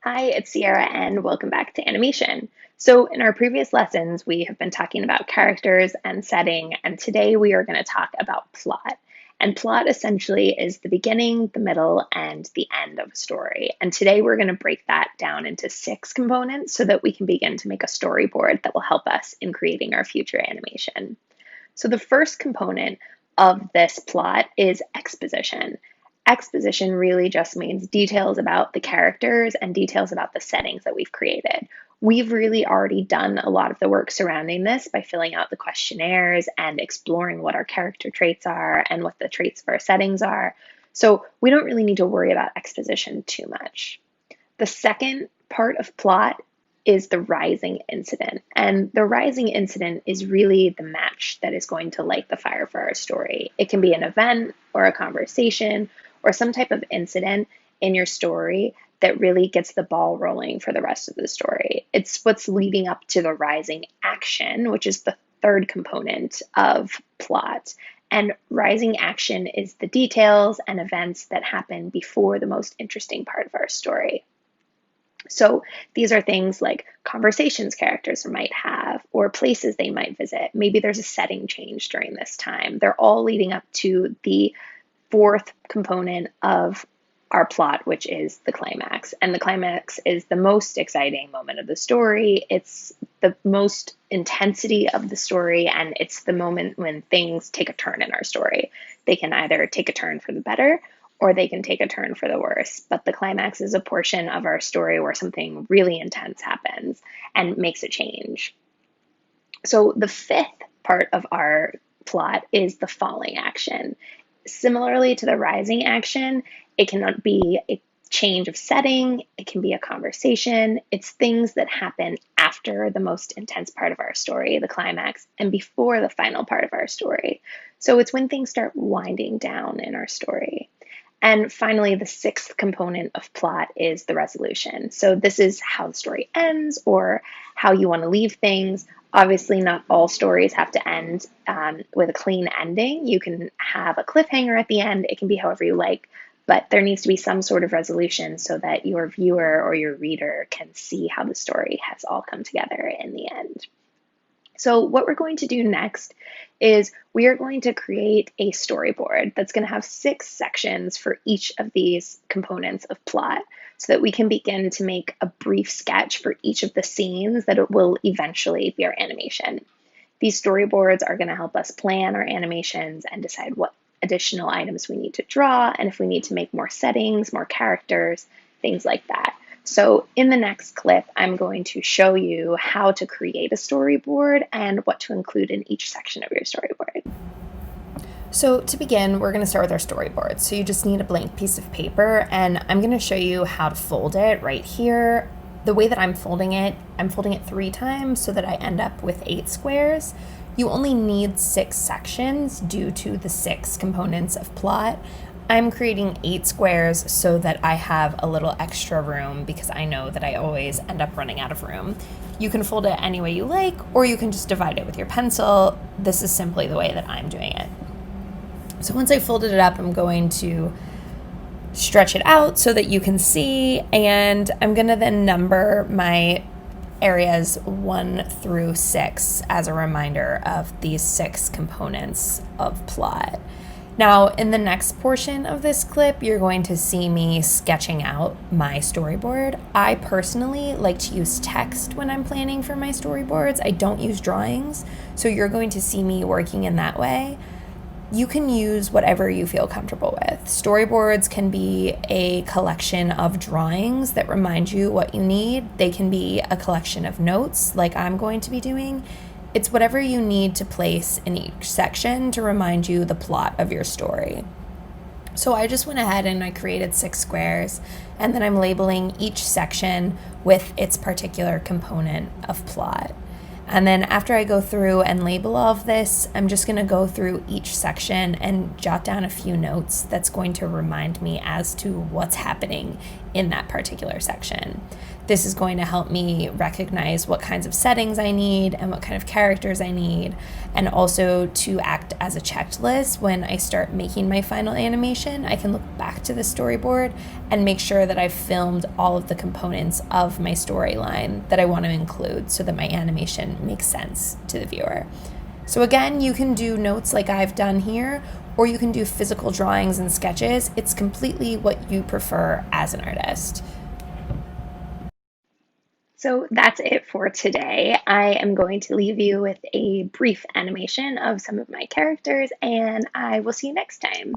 Hi, it's Ciara, and welcome back to animation. So, in our previous lessons, we have been talking about characters and setting, and today we are going to talk about plot. And plot essentially is the beginning, the middle, and the end of a story. And today we're going to break that down into 6 components so that we can begin to make a storyboard that will help us in creating our future animation. So, the first component of this plot is exposition. Exposition really just means details about the characters and details about the settings that we've created. We've really already done a lot of the work surrounding this by filling out the questionnaires and exploring what our character traits are and what the traits of our settings are. So we don't really need to worry about exposition too much. The second part of plot is the rising incident. And the rising incident is really the match that is going to light the fire for our story. It can be an event or a conversation or some type of incident in your story that really gets the ball rolling for the rest of the story. It's what's leading up to the rising action, which is the third component of plot. And rising action is the details and events that happen before the most interesting part of our story. So these are things like conversations characters might have or places they might visit. Maybe there's a setting change during this time. They're all leading up to the fourth component of our plot, which is the climax. And the climax is the most exciting moment of the story. It's the most intensity of the story, and it's the moment when things take a turn in our story. They can either take a turn for the better or they can take a turn for the worse. But the climax is a portion of our story where something really intense happens and makes a change. So the fifth part of our plot is the falling action. Similarly to the rising action, it can be a change of setting, it can be a conversation. It's things that happen after the most intense part of our story, the climax, and before the final part of our story. So it's when things start winding down in our story. And finally, the sixth component of plot is the resolution. So this is how the story ends or how you want to leave things. Obviously, not all stories have to end with a clean ending. You can have a cliffhanger at the end. It can be however you like, but there needs to be some sort of resolution so that your viewer or your reader can see how the story has all come together in the end. So what we're going to do next is we are going to create a storyboard that's going to have 6 sections for each of these components of plot so that we can begin to make a brief sketch for each of the scenes that it will eventually be our animation. These storyboards are going to help us plan our animations and decide what additional items we need to draw and if we need to make more settings, more characters, things like that. So in the next clip, I'm going to show you how to create a storyboard and what to include in each section of your storyboard. So to begin, we're going to start with our storyboard. So you just need a blank piece of paper, and I'm going to show you how to fold it right here. The way that I'm folding it 3 times so that I end up with 8 squares. You only need 6 sections due to the 6 components of plot. I'm creating 8 squares so that I have a little extra room because I know that I always end up running out of room. You can fold it any way you like, or you can just divide it with your pencil. This is simply the way that I'm doing it. So once I folded it up, I'm going to stretch it out so that you can see, and I'm going to then number my areas 1 through 6 as a reminder of these 6 components of plot. Now, in the next portion of this clip, you're going to see me sketching out my storyboard. I personally like to use text when I'm planning for my storyboards. I don't use drawings, so you're going to see me working in that way. You can use whatever you feel comfortable with. Storyboards can be a collection of drawings that remind you what you need. They can be a collection of notes, like I'm going to be doing. It's whatever you need to place in each section to remind you the plot of your story. So I just went ahead and I created 6 squares, and then I'm labeling each section with its particular component of plot. And then after I go through and label all of this, I'm just going to go through each section and jot down a few notes that's going to remind me as to what's happening in that particular section. This is going to help me recognize what kinds of settings I need and what kind of characters I need, and also to act as a checklist when I start making my final animation. I can look back to the storyboard and make sure that I've filmed all of the components of my storyline that I want to include so that my animation makes sense to the viewer. So again, you can do notes like I've done here, or you can do physical drawings and sketches. It's completely what you prefer as an artist. So that's it for today. I am going to leave you with a brief animation of some of my characters, and I will see you next time.